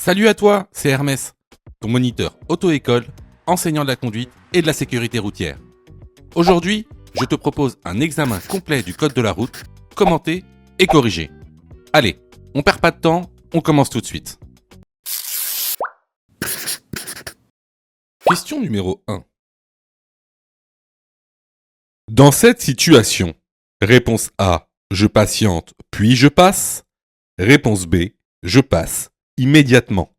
Salut à toi, c'est Hermès, ton moniteur auto-école, enseignant de la conduite et de la sécurité routière. Aujourd'hui, je te propose un examen complet du code de la route, commenté et corrigé. Allez, on perd pas de temps, on commence tout de suite. Question numéro 1. Dans cette situation, réponse A, je patiente puis je passe. Réponse B, je passe immédiatement.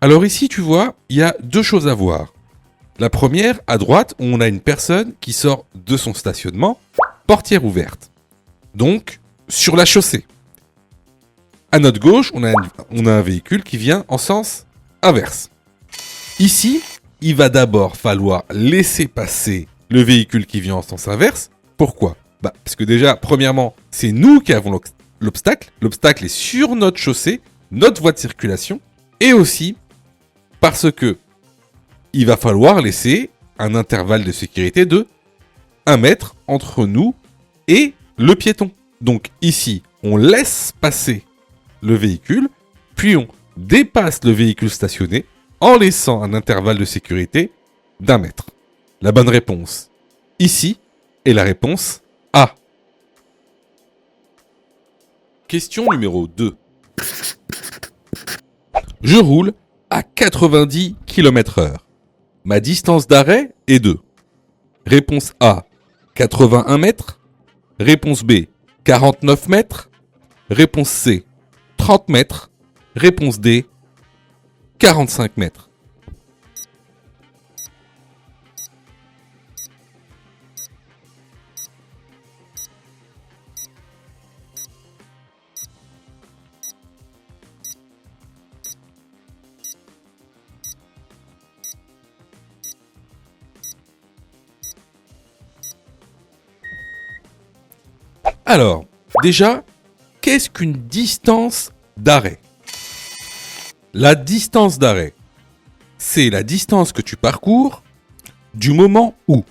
Alors ici, tu vois, il y a deux choses à voir. La première, à droite, on a une personne qui sort de son stationnement, portière ouverte. Donc, sur la chaussée. À notre gauche, on a un véhicule qui vient en sens inverse. Ici, il va d'abord falloir laisser passer le véhicule qui vient en sens inverse. Pourquoi ? Parce que déjà, premièrement, c'est nous qui avons l'obstacle. L'obstacle est sur notre chaussée, notre voie de circulation. Et aussi, parce que il va falloir laisser un intervalle de sécurité de 1 mètre entre nous et le piéton. Donc ici, on laisse passer le véhicule, puis on dépasse le véhicule stationné en laissant un intervalle de sécurité d'1 mètre. La bonne réponse ici est la réponse A. Question numéro 2. Je roule à 90 km/h. Ma distance d'arrêt est de réponse A, 81 mètres. Réponse B, 49 mètres. Réponse C, 30 mètres. Réponse D, 45 mètres. Alors, déjà, qu'est-ce qu'une distance d'arrêt ? La distance d'arrêt, c'est la distance que tu parcours du moment où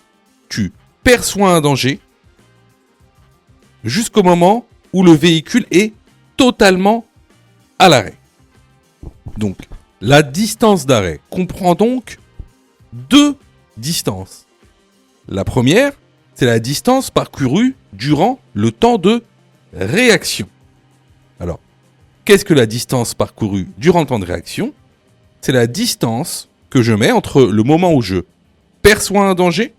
tu perçois un danger jusqu'au moment où le véhicule est totalement à l'arrêt. Donc, la distance d'arrêt comprend donc deux distances. La première, c'est la distance parcourue durant le temps de réaction. Alors, qu'est-ce que la distance parcourue durant le temps de réaction ? C'est la distance que je mets entre le moment où je perçois un danger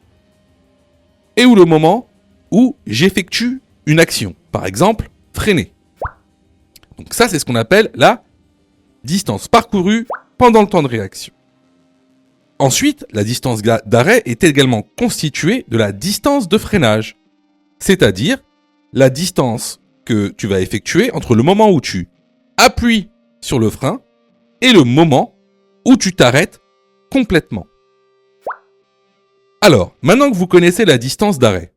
et le moment où j'effectue une action. Par exemple, freiner. Donc ça, c'est ce qu'on appelle la distance parcourue pendant le temps de réaction. Ensuite, la distance d'arrêt est également constituée de la distance de freinage, c'est-à-dire la distance que tu vas effectuer entre le moment où tu appuies sur le frein et le moment où tu t'arrêtes complètement. Alors, maintenant que vous connaissez la distance d'arrêt,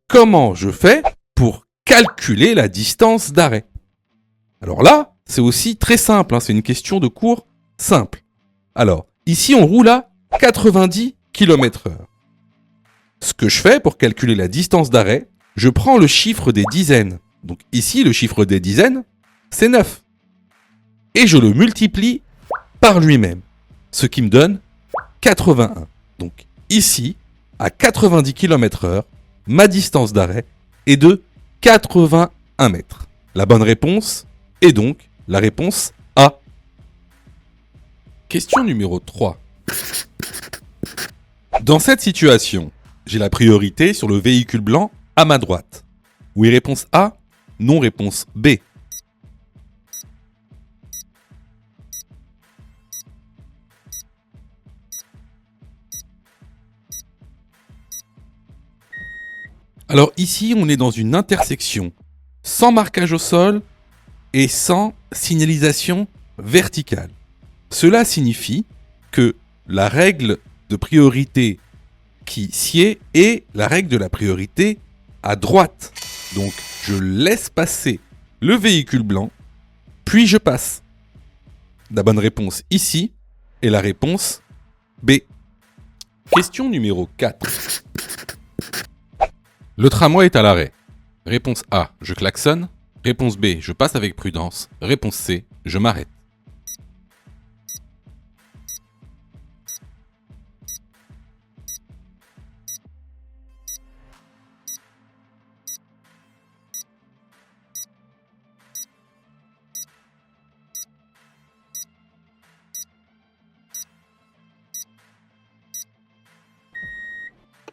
comment je fais pour calculer la distance d'arrêt ? Alors là, c'est aussi très simple, c'est une question de cours simple. Alors, ici on roule à 90 km/h. Ce que je fais pour calculer la distance d'arrêt, je prends le chiffre des dizaines. Donc ici, le chiffre des dizaines, c'est 9. Et je le multiplie par lui-même, ce qui me donne 81. Donc ici, à 90 km/h, ma distance d'arrêt est de 81 mètres. La bonne réponse est donc la réponse A. Question numéro 3. Dans cette situation, j'ai la priorité sur le véhicule blanc à ma droite. Oui, réponse A, non, réponse B. Alors ici, on est dans une intersection sans marquage au sol et sans signalisation verticale. Cela signifie que la règle de priorité qui sied est la règle de la priorité à droite. Donc, je laisse passer le véhicule blanc, puis je passe. La bonne réponse ici est la réponse B. Question numéro 4. Le tramway est à l'arrêt. Réponse A, je klaxonne. Réponse B, je passe avec prudence. Réponse C, je m'arrête.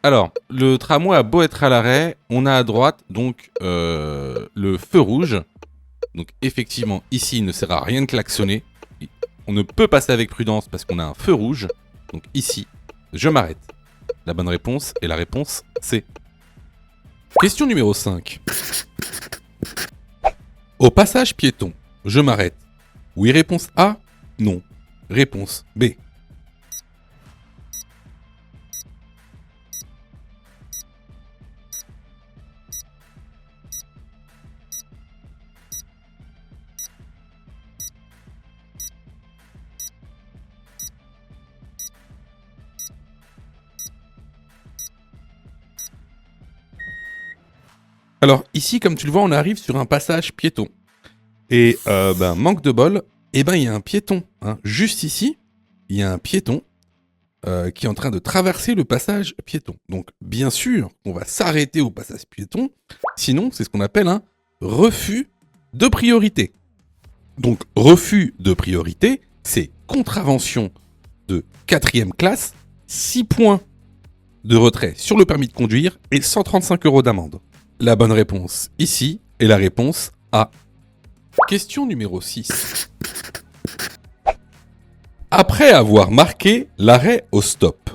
Alors, le tramway a beau être à l'arrêt, on a à droite donc le feu rouge. Donc effectivement, ici, il ne sert à rien de klaxonner. On ne peut passer avec prudence parce qu'on a un feu rouge. Donc ici, je m'arrête. La bonne réponse est la réponse C. Question numéro 5. Au passage piéton, je m'arrête. Oui, réponse A. Non. Réponse B. Alors ici, comme tu le vois, on arrive sur un passage piéton. Et manque de bol, il y a un piéton. Juste ici, il y a un piéton qui est en train de traverser le passage piéton. Donc bien sûr, on va s'arrêter au passage piéton. Sinon, c'est ce qu'on appelle un refus de priorité. Donc refus de priorité, c'est contravention de 4e classe, 6 points de retrait sur le permis de conduire et 135 € d'amende. La bonne réponse ici est la réponse A. Question numéro 6. Après avoir marqué l'arrêt au stop,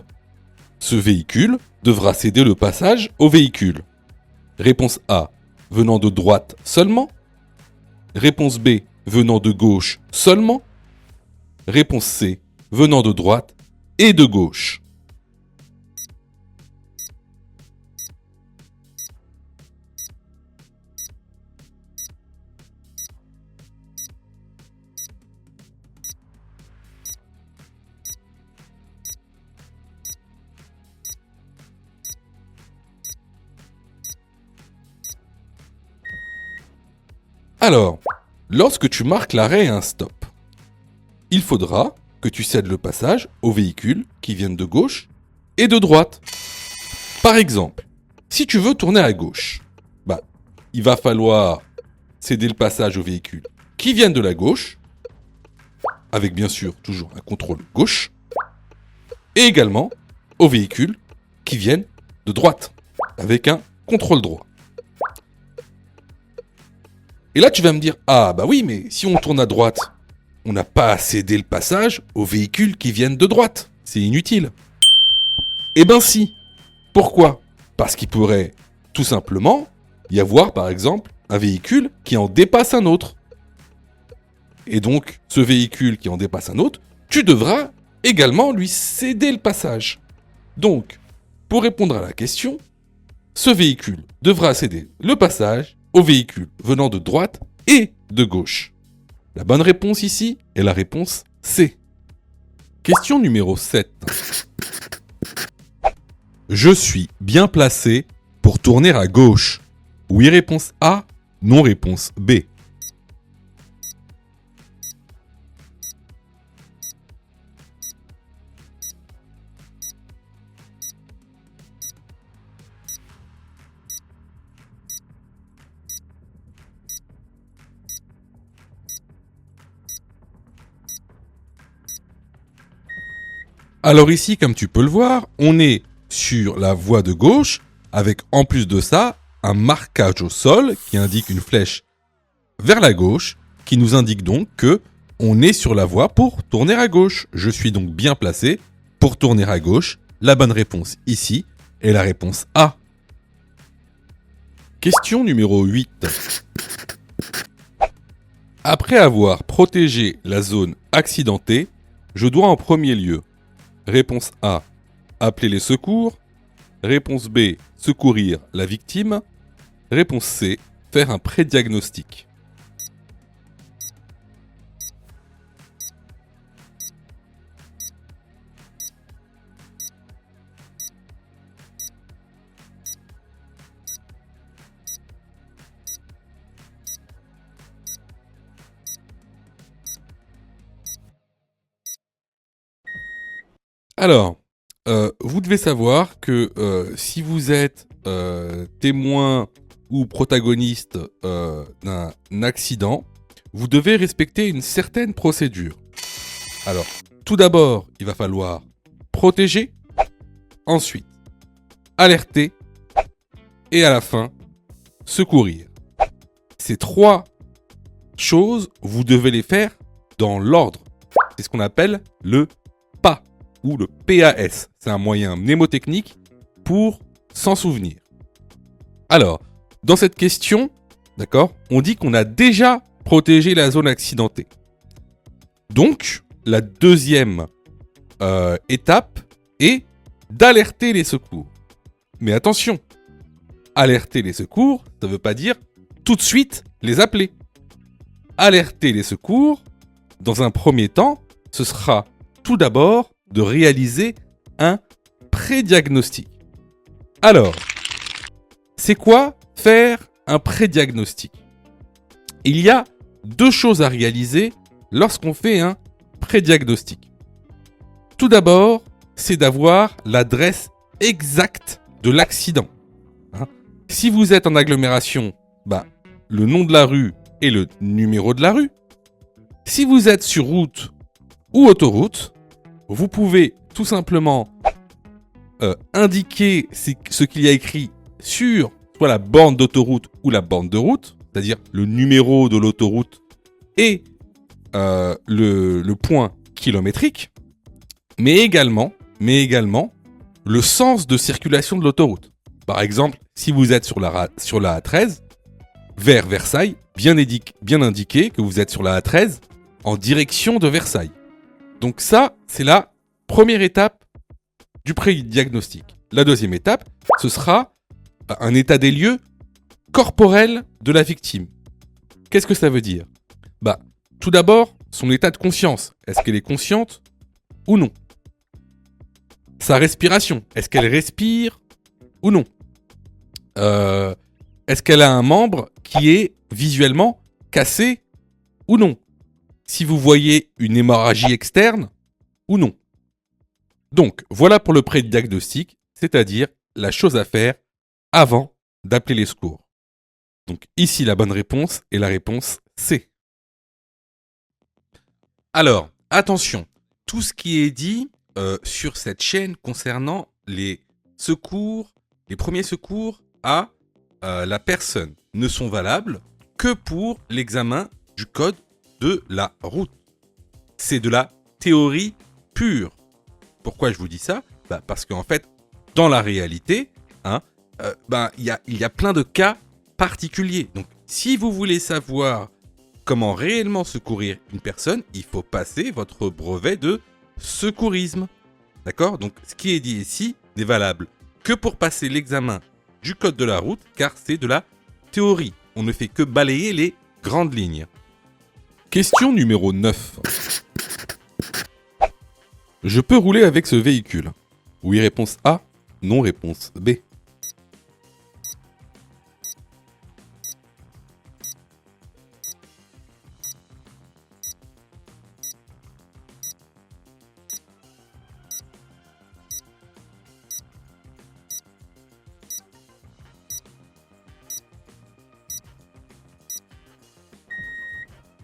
ce véhicule devra céder le passage au véhicule. Réponse A, venant de droite seulement. Réponse B, venant de gauche seulement. Réponse C, venant de droite et de gauche. Alors, lorsque tu marques l'arrêt et un stop, il faudra que tu cèdes le passage aux véhicules qui viennent de gauche et de droite. Par exemple, si tu veux tourner à gauche, il va falloir céder le passage aux véhicules qui viennent de la gauche, avec bien sûr toujours un contrôle gauche, et également aux véhicules qui viennent de droite, avec un contrôle droit. Et là, tu vas me dire, ah bah oui, mais si on tourne à droite, on n'a pas à céder le passage aux véhicules qui viennent de droite. C'est inutile. Eh ben si. Pourquoi ? Parce qu'il pourrait tout simplement y avoir, par exemple, un véhicule qui en dépasse un autre. Et donc, ce véhicule qui en dépasse un autre, tu devras également lui céder le passage. Donc, pour répondre à la question, ce véhicule devra céder le passage aux véhicules venant de droite et de gauche. La bonne réponse ici est la réponse C. Question numéro 7. Je suis bien placé pour tourner à gauche. Oui, réponse A. Non, réponse B. Alors ici, comme tu peux le voir, on est sur la voie de gauche, avec en plus de ça, un marquage au sol qui indique une flèche vers la gauche, qui nous indique donc que on est sur la voie pour tourner à gauche. Je suis donc bien placé pour tourner à gauche. La bonne réponse ici est la réponse A. Question numéro 8. Après avoir protégé la zone accidentée, je dois en premier lieu: réponse A, appeler les secours. Réponse B, secourir la victime. Réponse C, faire un prédiagnostic. Alors, vous devez savoir que si vous êtes témoin ou protagoniste d'un accident, vous devez respecter une certaine procédure. Alors, tout d'abord, il va falloir protéger, ensuite alerter et à la fin, secourir. Ces trois choses, vous devez les faire dans l'ordre. C'est ce qu'on appelle le PAS ou le PAS. C'est un moyen mnémotechnique pour s'en souvenir. Alors, dans cette question, d'accord, on dit qu'on a déjà protégé la zone accidentée. Donc, la deuxième étape est d'alerter les secours. Mais attention, alerter les secours, ça ne veut pas dire tout de suite les appeler. Alerter les secours, dans un premier temps, ce sera tout d'abord de réaliser un prédiagnostic. Alors, c'est quoi faire un prédiagnostic? Il y a deux choses à réaliser lorsqu'on fait un prédiagnostic. Tout d'abord, c'est d'avoir l'adresse exacte de l'accident. Si vous êtes en agglomération, le nom de la rue et le numéro de la rue. Si vous êtes sur route ou autoroute, vous pouvez tout simplement indiquer ce qu'il y a écrit sur soit la bande d'autoroute ou la bande de route, c'est-à-dire le numéro de l'autoroute et le point kilométrique, mais également le sens de circulation de l'autoroute. Par exemple, si vous êtes sur la A13, vers Versailles, bien indiqué que vous êtes sur la A13 en direction de Versailles. Donc ça, c'est la première étape du prédiagnostic. La deuxième étape, ce sera un état des lieux corporel de la victime. Qu'est-ce que ça veut dire? Tout d'abord, son état de conscience. Est-ce qu'elle est consciente ou non? Sa respiration. Est-ce qu'elle respire ou non? Est-ce qu'elle a un membre qui est visuellement cassé ou non? Si vous voyez une hémorragie externe ou non? Donc, voilà pour le prédiagnostic, c'est-à-dire la chose à faire avant d'appeler les secours. Donc ici, la bonne réponse est la réponse C. Alors, attention, tout ce qui est dit sur cette chaîne concernant les secours, les premiers secours à la personne ne sont valables que pour l'examen du code de la route. C'est de la théorie pure. Pourquoi je vous dis ça? Parce qu'en fait, dans la réalité, il y a plein de cas particuliers. Donc, si vous voulez savoir comment réellement secourir une personne, il faut passer votre brevet de secourisme. D'accord? Donc, ce qui est dit ici n'est valable que pour passer l'examen du code de la route, car c'est de la théorie. On ne fait que balayer les grandes lignes. Question numéro 9. Je peux rouler avec ce véhicule? Oui, réponse A. Non, réponse B.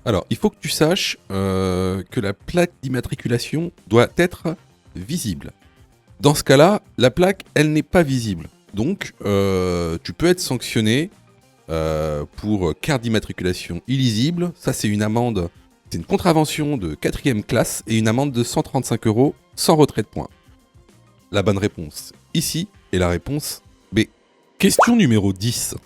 Alors, il faut que tu saches que la plaque d'immatriculation doit être visible. Dans ce cas-là, la plaque, elle n'est pas visible. Donc, tu peux être sanctionné pour carte d'immatriculation illisible. Ça, c'est une amende, c'est une contravention de 4e classe et une amende de 135 € sans retrait de points. La bonne réponse ici est la réponse B. Question numéro 10.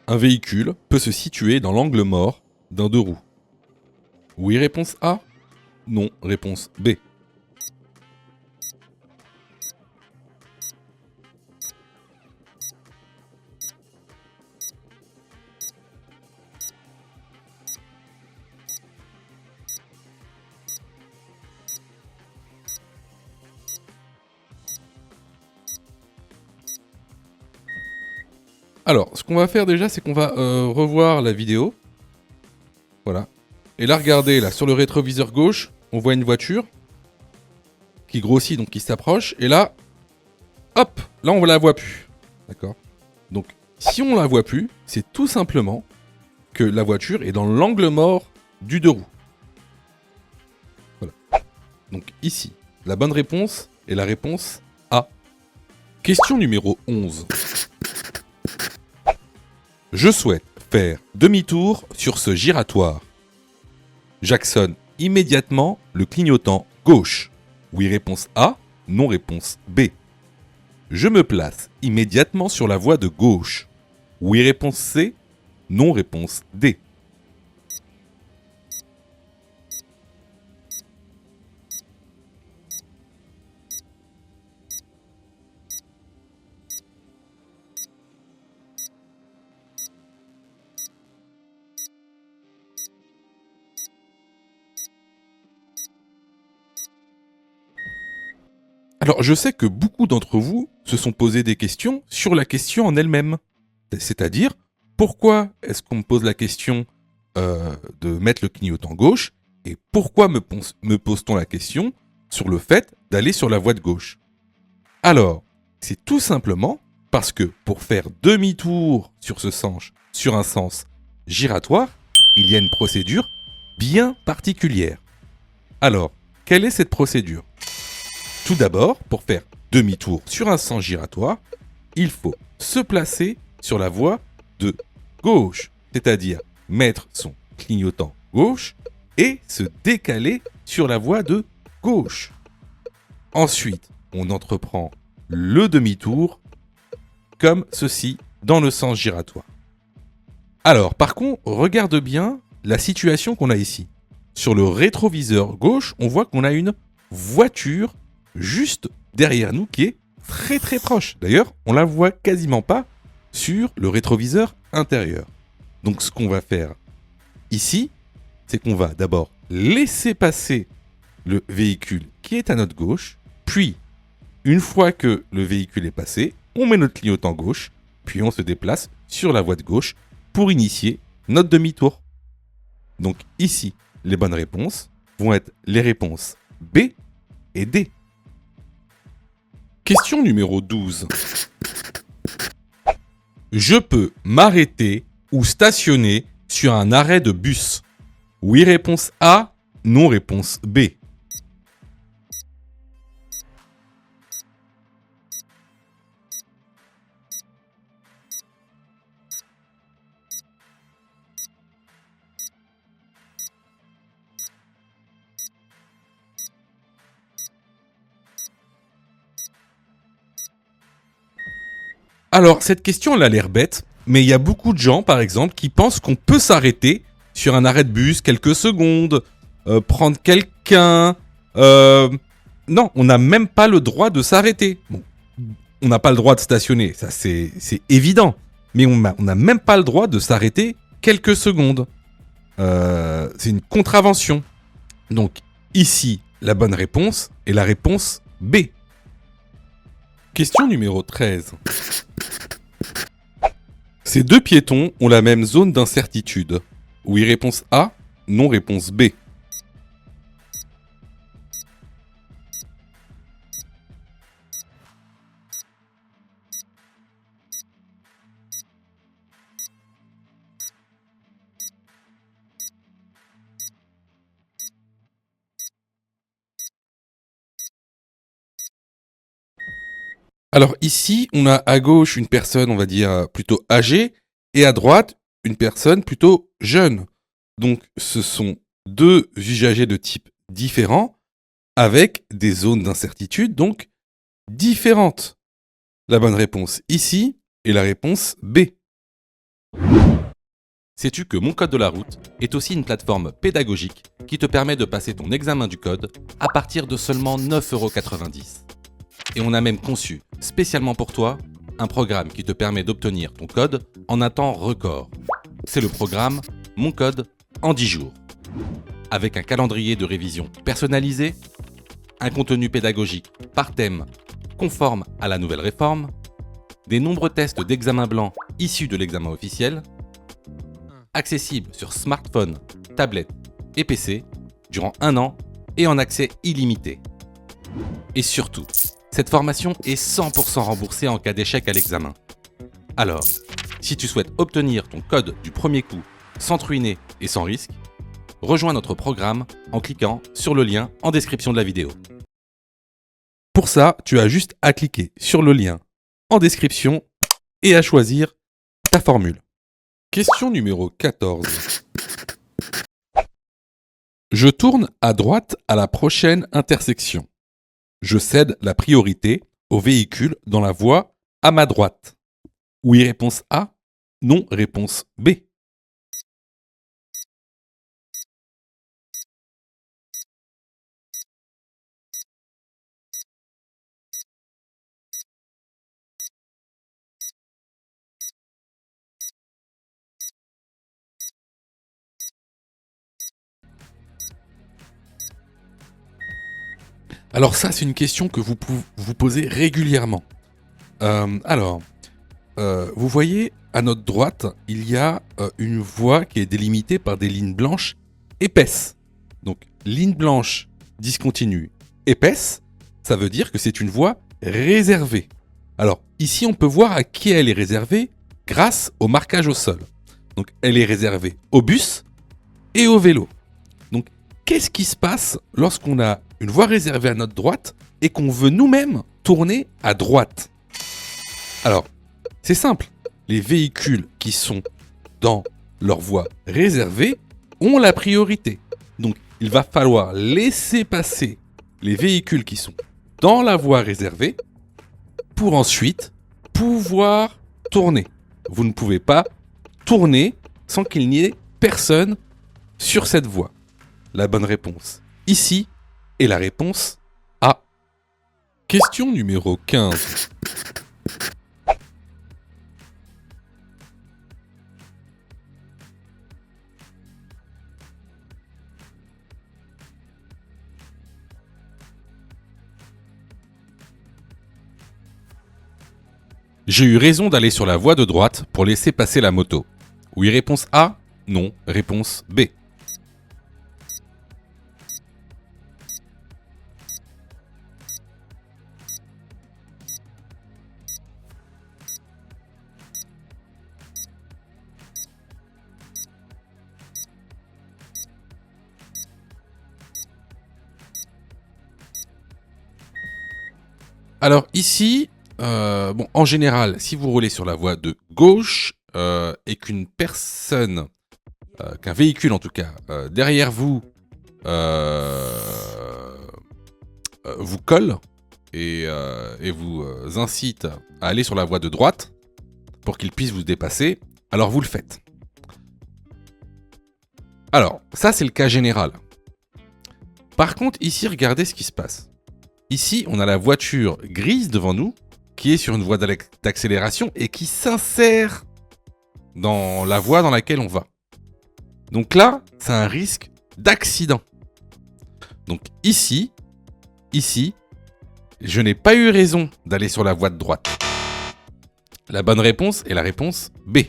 Un véhicule peut se situer dans l'angle mort d'un deux roues. Oui, réponse A. Non, réponse B. Alors, ce qu'on va faire déjà, c'est qu'on va revoir la vidéo. Voilà. Et là, regardez, là, sur le rétroviseur gauche, on voit une voiture qui grossit, donc qui s'approche. Et là, hop, là, on ne la voit plus. D'accord. Donc, si on la voit plus, c'est tout simplement que la voiture est dans l'angle mort du deux roues. Voilà. Donc ici, la bonne réponse est la réponse A. Question numéro 11. Je souhaite faire demi-tour sur ce giratoire. J'actionne immédiatement le clignotant gauche. Oui, réponse A. Non, réponse B. Je me place immédiatement sur la voie de gauche. Oui, réponse C. Non, réponse D. Alors, je sais que beaucoup d'entre vous se sont posé des questions sur la question en elle-même. C'est-à-dire, pourquoi est-ce qu'on me pose la question de mettre le clignotant gauche et pourquoi me pose-t-on la question sur le fait d'aller sur la voie de gauche? Alors, c'est tout simplement parce que pour faire demi-tour sur un sens giratoire, il y a une procédure bien particulière. Alors, quelle est cette procédure? Tout d'abord, pour faire demi-tour sur un sens giratoire, il faut se placer sur la voie de gauche, c'est-à-dire mettre son clignotant gauche et se décaler sur la voie de gauche. Ensuite, on entreprend le demi-tour comme ceci dans le sens giratoire. Alors, par contre, regarde bien la situation qu'on a ici. Sur le rétroviseur gauche, on voit qu'on a une voiture juste derrière nous qui est très très proche. D'ailleurs, on la voit quasiment pas sur le rétroviseur intérieur. Donc ce qu'on va faire ici, c'est qu'on va d'abord laisser passer le véhicule qui est à notre gauche, puis une fois que le véhicule est passé, on met notre clignotant gauche, puis on se déplace sur la voie de gauche pour initier notre demi-tour. Donc ici, les bonnes réponses vont être les réponses B et D. Question numéro 12. Je peux m'arrêter ou stationner sur un arrêt de bus. Oui, réponse A. Non, réponse B. Alors, cette question, elle a l'air bête, mais il y a beaucoup de gens, par exemple, qui pensent qu'on peut s'arrêter sur un arrêt de bus quelques secondes, prendre quelqu'un. Non, on n'a même pas le droit de s'arrêter. Bon, on n'a pas le droit de stationner, ça c'est évident. Mais on n'a même pas le droit de s'arrêter quelques secondes. C'est une contravention. Donc, ici, la bonne réponse est la réponse B. Question numéro 13. Ces deux piétons ont la même zone d'incertitude. Oui, réponse A. Non, réponse B. Alors ici, on a à gauche une personne, on va dire, plutôt âgée, et à droite, une personne plutôt jeune. Donc ce sont deux usagers de type différents, avec des zones d'incertitude, donc différentes. La bonne réponse ici est la réponse B. Sais-tu que Mon Code de la Route est aussi une plateforme pédagogique qui te permet de passer ton examen du code à partir de seulement 9,90 €. Et on a même conçu, spécialement pour toi, un programme qui te permet d'obtenir ton code en un temps record. C'est le programme Mon Code en 10 jours. Avec un calendrier de révision personnalisé, un contenu pédagogique par thème conforme à la nouvelle réforme, des nombreux tests d'examen blanc issus de l'examen officiel, accessibles sur smartphone, tablette et PC durant 1 an et en accès illimité. Et surtout, cette formation est 100% remboursée en cas d'échec à l'examen. Alors, si tu souhaites obtenir ton code du premier coup sans te ruiner et sans risque, rejoins notre programme en cliquant sur le lien en description de la vidéo. Pour ça, tu as juste à cliquer sur le lien en description et à choisir ta formule. Question numéro 14. Je tourne à droite à la prochaine intersection. Je cède la priorité aux véhicules dans la voie à ma droite. Oui, réponse A. Non, réponse B. Alors ça, c'est une question que vous vous posez régulièrement. Vous voyez, à notre droite, il y a une voie qui est délimitée par des lignes blanches épaisses. Donc, ligne blanche discontinue épaisse, ça veut dire que c'est une voie réservée. Alors, ici, on peut voir à qui elle est réservée grâce au marquage au sol. Donc, elle est réservée aux bus et aux vélos. Donc, qu'est-ce qui se passe lorsqu'on a une voie réservée à notre droite et qu'on veut nous-mêmes tourner à droite? Alors, c'est simple. Les véhicules qui sont dans leur voie réservée ont la priorité. Donc, il va falloir laisser passer les véhicules qui sont dans la voie réservée pour ensuite pouvoir tourner. Vous ne pouvez pas tourner sans qu'il n'y ait personne sur cette voie. La bonne réponse ici est la réponse A. Question numéro 15. J'ai eu raison d'aller sur la voie de droite pour laisser passer la moto. Oui, réponse A. Non, réponse B. Alors ici, en général, si vous roulez sur la voie de gauche et qu'une personne, qu'un véhicule en tout cas, derrière vous vous colle et vous incite à aller sur la voie de droite pour qu'il puisse vous dépasser, alors vous le faites. Alors, ça c'est le cas général. Par contre, ici, regardez ce qui se passe. Ici, on a la voiture grise devant nous, qui est sur une voie d'accélération et qui s'insère dans la voie dans laquelle on va. Donc là, c'est un risque d'accident. Donc ici, je n'ai pas eu raison d'aller sur la voie de droite. La bonne réponse est la réponse B.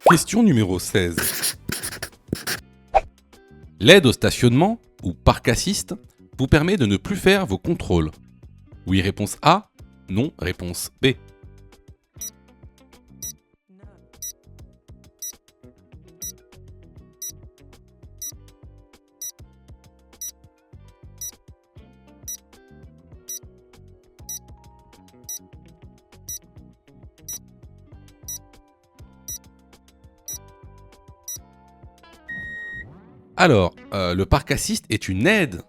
Question numéro 16. L'aide au stationnement, ou parc assist, vous permet de ne plus faire vos contrôles. Oui, réponse A. Non, réponse B. Alors, le parc assist est une aide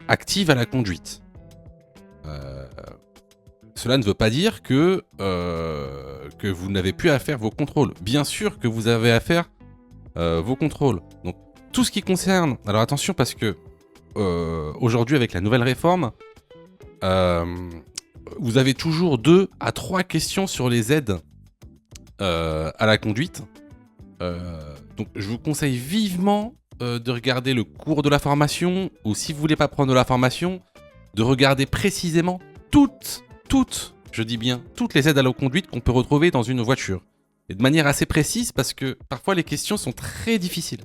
active à la conduite. Cela ne veut pas dire que vous n'avez plus à faire vos contrôles. Bien sûr que vous avez à faire vos contrôles. Donc, tout ce qui concerne... Alors attention parce que aujourd'hui avec la nouvelle réforme, vous avez toujours 2 à 3 questions sur les aides à la conduite. Donc je vous conseille vivement de regarder le cours de la formation, ou si vous voulez pas prendre de la formation, de regarder précisément toutes, je dis bien, toutes les aides à la conduite qu'on peut retrouver dans une voiture. Et de manière assez précise parce que parfois les questions sont très difficiles.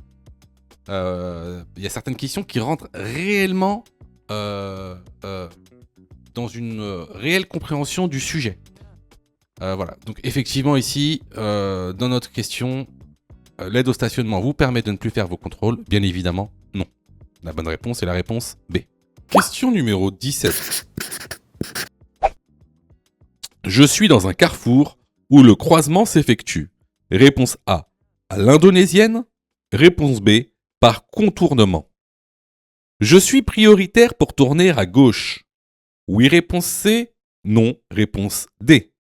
Il y a certaines questions qui rentrent réellement dans une réelle compréhension du sujet. Voilà, donc effectivement ici, dans notre question, l'aide au stationnement vous permet de ne plus faire vos contrôles? Bien évidemment, non. La bonne réponse est la réponse B. Question numéro 17. Je suis dans un carrefour où le croisement s'effectue. Réponse A, à l'indonésienne. Réponse B, par contournement. Je suis prioritaire pour tourner à gauche. Oui, réponse C. Non, réponse D.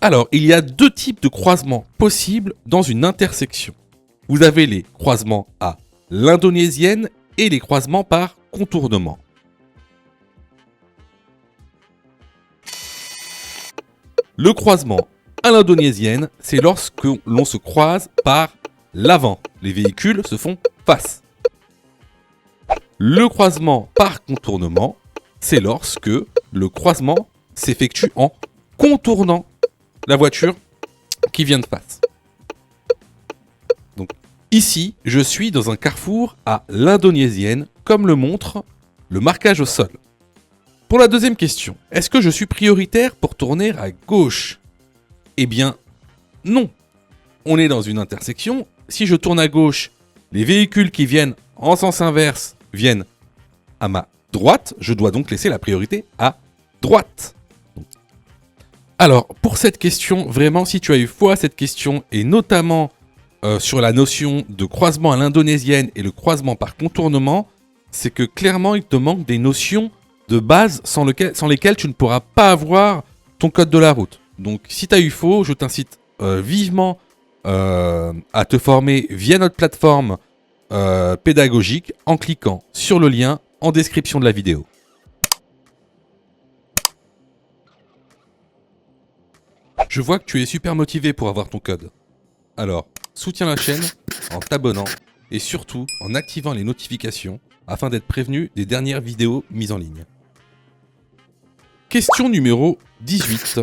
Alors, il y a 2 types de croisements possibles dans une intersection. Vous avez les croisements à l'indonésienne et les croisements par contournement. Le croisement à l'indonésienne, c'est lorsque l'on se croise par l'avant. Les véhicules se font face. Le croisement par contournement, c'est lorsque le croisement s'effectue en contournant la voiture qui vient de face. Donc ici, je suis dans un carrefour à l'indonésienne, comme le montre le marquage au sol. Pour la deuxième question, est-ce que je suis prioritaire pour tourner à gauche? Eh bien, non. On est dans une intersection. Si je tourne à gauche, les véhicules qui viennent en sens inverse viennent à ma droite. Je dois donc laisser la priorité à droite. Alors, pour cette question, vraiment, si tu as eu foi à cette question, et notamment sur la notion de croisement à l'indonésienne et le croisement par contournement, c'est que clairement, il te manque des notions de base sans lesquelles tu ne pourras pas avoir ton code de la route. Donc, si tu as eu faux, je t'incite vivement à te former via notre plateforme pédagogique en cliquant sur le lien en description de la vidéo. Je vois que tu es super motivé pour avoir ton code. Alors, soutiens la chaîne en t'abonnant et surtout en activant les notifications afin d'être prévenu des dernières vidéos mises en ligne. Question numéro 18.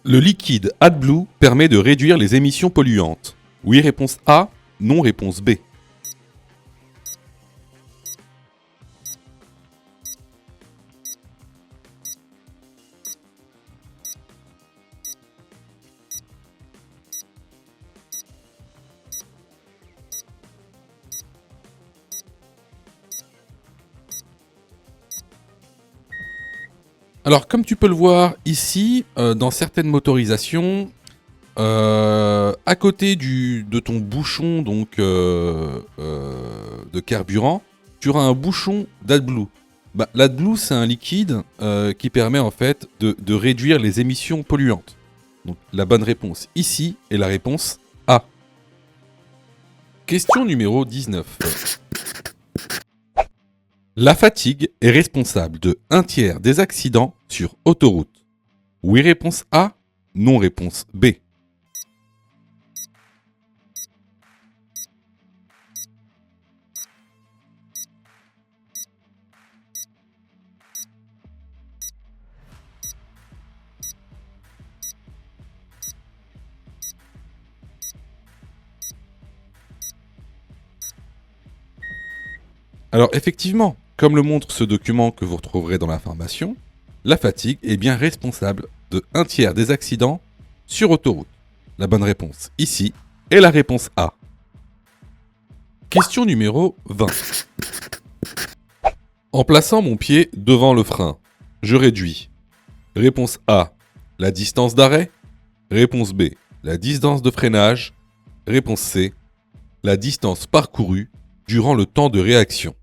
Le liquide AdBlue permet de réduire les émissions polluantes. Oui, réponse A. Non, réponse B. Alors, comme tu peux le voir ici, dans certaines motorisations, à côté de ton bouchon donc, de carburant, tu auras un bouchon d'AdBlue. L'AdBlue, c'est un liquide qui permet en fait de réduire les émissions polluantes. Donc, la bonne réponse ici est la réponse A. Question numéro 19. La fatigue est responsable de 1/3 des accidents sur autoroute. Oui, réponse A. Non, réponse B. Alors effectivement, comme le montre ce document que vous retrouverez dans l'information, la fatigue est bien responsable de 1/3 des accidents sur autoroute. La bonne réponse ici est la réponse A. Question numéro 20. En plaçant mon pied devant le frein, je réduis. Réponse A, La distance d'arrêt? Réponse B. La distance de freinage? Réponse C. La distance parcourue durant le temps de réaction.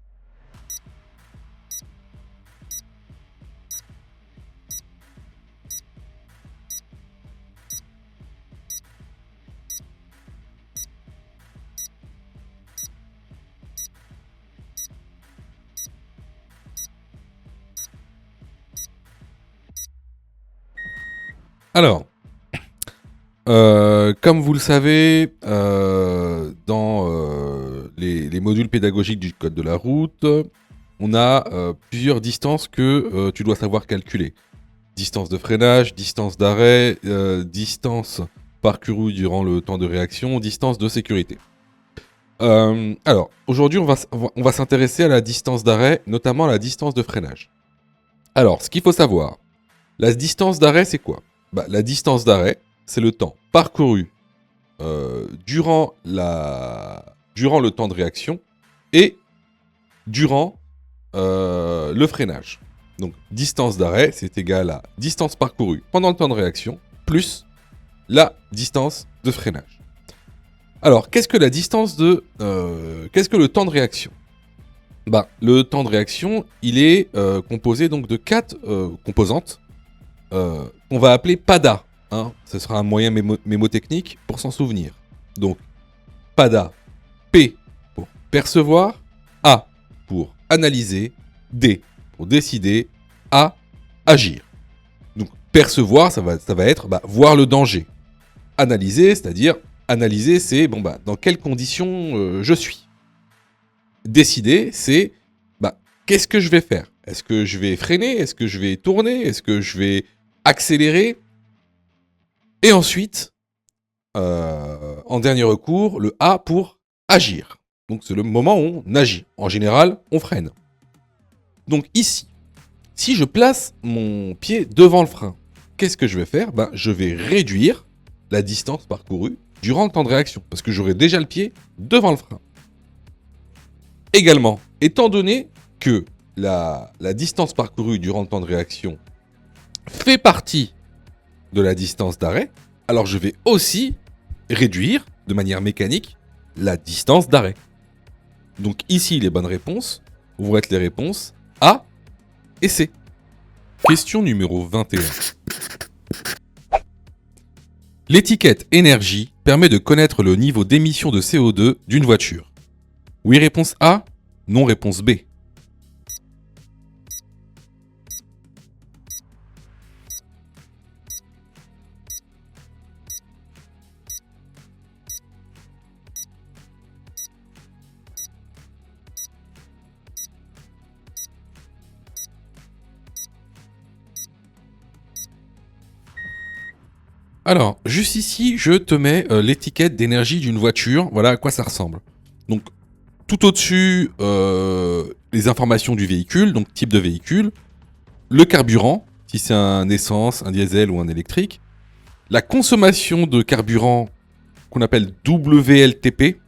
Alors, comme vous le savez, dans les modules pédagogiques du code de la route, on a plusieurs distances que tu dois savoir calculer. Distance de freinage, distance d'arrêt, distance parcourue durant le temps de réaction, distance de sécurité. Alors, aujourd'hui, on va s'intéresser à la distance d'arrêt, notamment à la distance de freinage. Alors, ce qu'il faut savoir, la distance d'arrêt, c'est quoi? La distance d'arrêt, c'est le temps parcouru durant le temps de réaction et durant le freinage. Donc, distance d'arrêt, c'est égal à distance parcourue pendant le temps de réaction plus la distance de freinage. Alors, qu'est-ce que le temps de réaction? Le temps de réaction, il est composé donc de 4 composantes qu'on va appeler PADA. Ce sera un moyen mémotechnique pour s'en souvenir. Donc, PADA, P pour percevoir, A pour analyser, D pour décider, A, agir. Donc, percevoir, ça va être voir le danger. Analyser, c'est-à-dire, analyser, c'est dans quelles conditions je suis. Décider, c'est qu'est-ce que je vais faire? Est-ce que je vais freiner? Est-ce que je vais tourner? Est-ce que je vais accélérer? Et ensuite, en dernier recours, le A pour agir. Donc c'est le moment où on agit. En général, on freine. Donc ici, si je place mon pied devant le frein, qu'est-ce que je vais faire? Je vais réduire la distance parcourue durant le temps de réaction, parce que j'aurai déjà le pied devant le frein. Également, étant donné que la distance parcourue durant le temps de réaction fait partie de la distance d'arrêt, alors je vais aussi réduire de manière mécanique la distance d'arrêt. Donc ici, les bonnes réponses vont être les réponses A et C. Question numéro 21. L'étiquette énergie permet de connaître le niveau d'émission de CO2 d'une voiture. Oui, réponse A. Non, réponse B. Alors, juste ici, je te mets l'étiquette d'énergie d'une voiture. Voilà à quoi ça ressemble. Donc, tout au-dessus, les informations du véhicule, donc type de véhicule, le carburant, si c'est un essence, un diesel ou un électrique, la consommation de carburant qu'on appelle WLTP,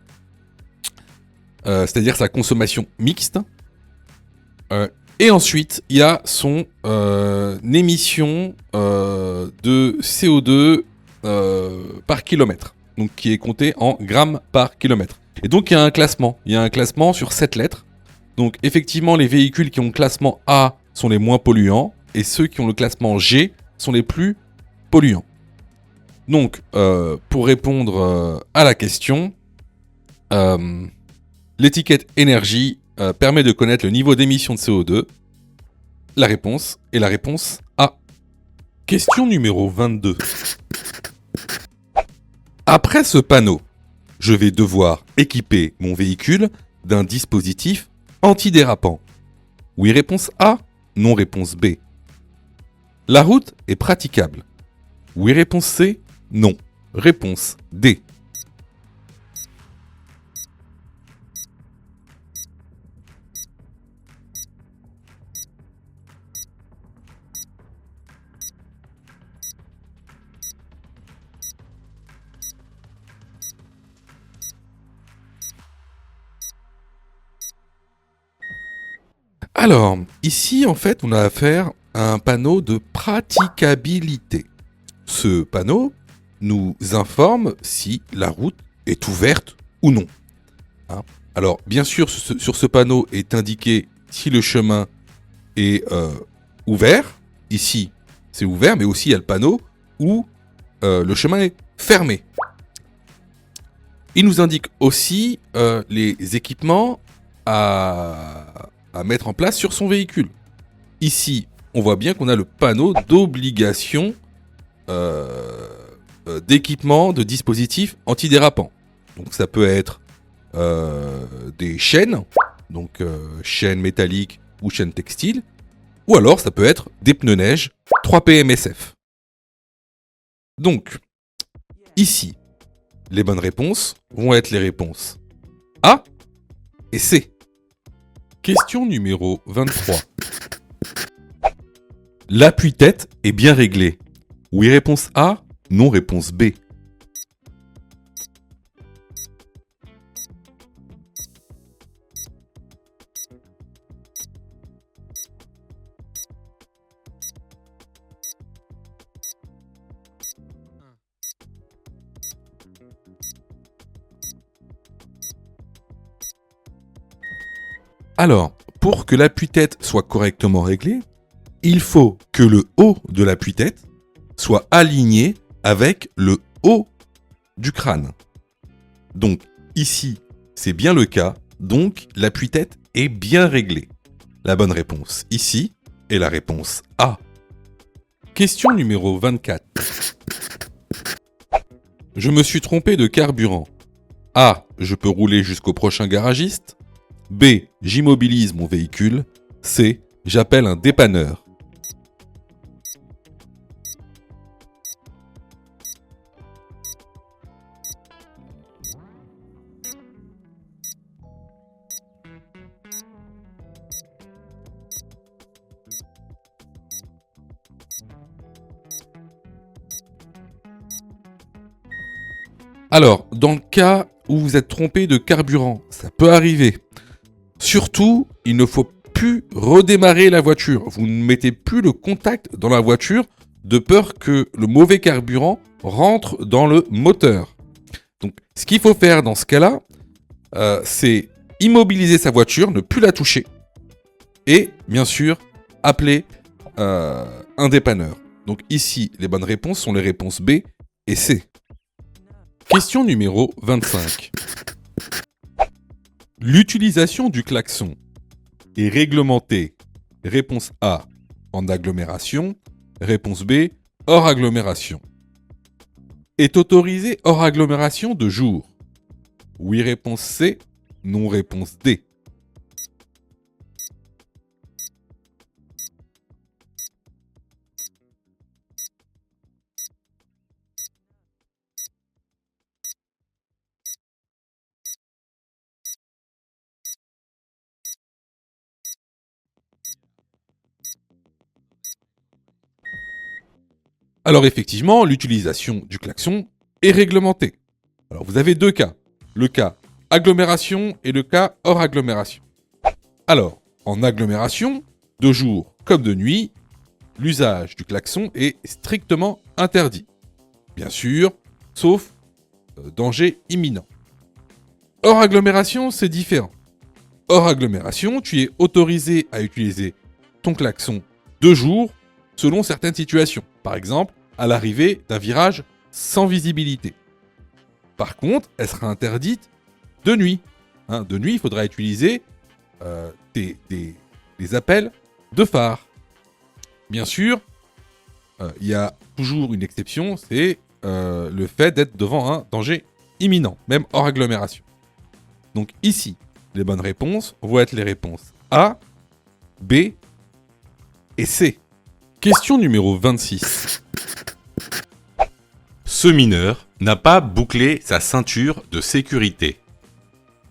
c'est-à-dire sa consommation mixte, et ensuite, il y a son émission de CO2 par kilomètre, donc qui est compté en grammes par kilomètre. Et donc, il y a un classement. Il y a un classement sur 7 lettres. Donc, effectivement, les véhicules qui ont le classement A sont les moins polluants, et ceux qui ont le classement G sont les plus polluants. Donc, pour répondre à la question, l'étiquette énergie permet de connaître le niveau d'émission de CO2. La réponse est la réponse A. Question numéro 22. Après ce panneau, je vais devoir équiper mon véhicule d'un dispositif antidérapant. Oui, réponse A. Non, réponse B. La route est praticable. Oui, réponse C. Non. Réponse D. Alors, ici, en fait, on a affaire à un panneau de praticabilité. Ce panneau nous informe si la route est ouverte ou non. Hein. Alors, bien sûr, sur ce panneau est indiqué si le chemin est ouvert. Ici, c'est ouvert, mais aussi il y a le panneau où le chemin est fermé. Il nous indique aussi les équipements à mettre en place sur son véhicule. Ici, on voit bien qu'on a le panneau d'obligation d'équipement de dispositifs antidérapants. Donc ça peut être des chaînes, donc chaînes métalliques ou chaînes textiles, ou alors ça peut être des pneus neige 3P MSF. Donc, ici, les bonnes réponses vont être les réponses A et C. Question numéro 23. L'appui-tête est bien réglé. Oui, réponse A. Non, réponse B. Alors, pour que l'appui-tête soit correctement réglé, il faut que le haut de l'appui-tête soit aligné avec le haut du crâne. Donc ici, c'est bien le cas, donc l'appui-tête est bien réglé. La bonne réponse ici est la réponse A. Question numéro 24. Je me suis trompé de carburant. A. Je peux rouler jusqu'au prochain garagiste. B. J'immobilise mon véhicule. C. J'appelle un dépanneur. Alors, dans le cas où vous êtes trompé de carburant, ça peut arriver. Surtout, il ne faut plus redémarrer la voiture. Vous ne mettez plus le contact dans la voiture de peur que le mauvais carburant rentre dans le moteur. Donc, ce qu'il faut faire dans ce cas-là, c'est immobiliser sa voiture, ne plus la toucher. Et, bien sûr, appeler un dépanneur. Donc ici, les bonnes réponses sont les réponses B et C. Question numéro 25. L'utilisation du klaxon est réglementée. Réponse A, en agglomération. Réponse B, hors agglomération. Est autorisée hors agglomération de jour. Oui, réponse C. Non, réponse D. Alors effectivement, l'utilisation du klaxon est réglementée. Alors vous avez deux cas. Le cas agglomération et le cas hors agglomération. Alors, en agglomération, de jour comme de nuit, l'usage du klaxon est strictement interdit. Bien sûr, sauf danger imminent. Hors agglomération, c'est différent. Hors agglomération, tu es autorisé à utiliser ton klaxon de jour selon certaines situations. Par exemple, à l'arrivée d'un virage sans visibilité. Par contre, elle sera interdite de nuit. De nuit, il faudra utiliser des appels de phare. Bien sûr, il y a toujours une exception, c'est le fait d'être devant un danger imminent, même hors agglomération. Donc ici, les bonnes réponses vont être les réponses A, B et C. Question numéro 26. Ce mineur n'a pas bouclé sa ceinture de sécurité.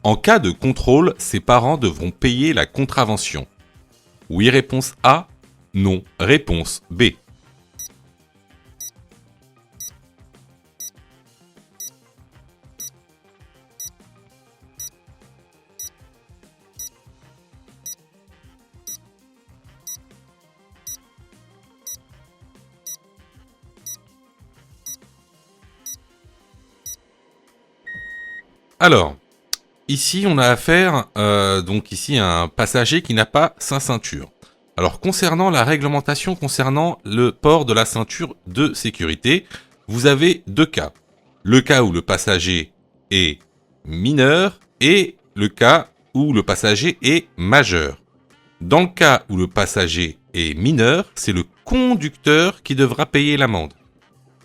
En cas de contrôle, ses parents devront payer la contravention. Oui, réponse A. Non, réponse B. Alors, ici, on a affaire donc ici à un passager qui n'a pas sa ceinture. Alors, concernant la réglementation concernant le port de la ceinture de sécurité, vous avez deux cas. Le cas où le passager est mineur et le cas où le passager est majeur. Dans le cas où le passager est mineur, c'est le conducteur qui devra payer l'amende.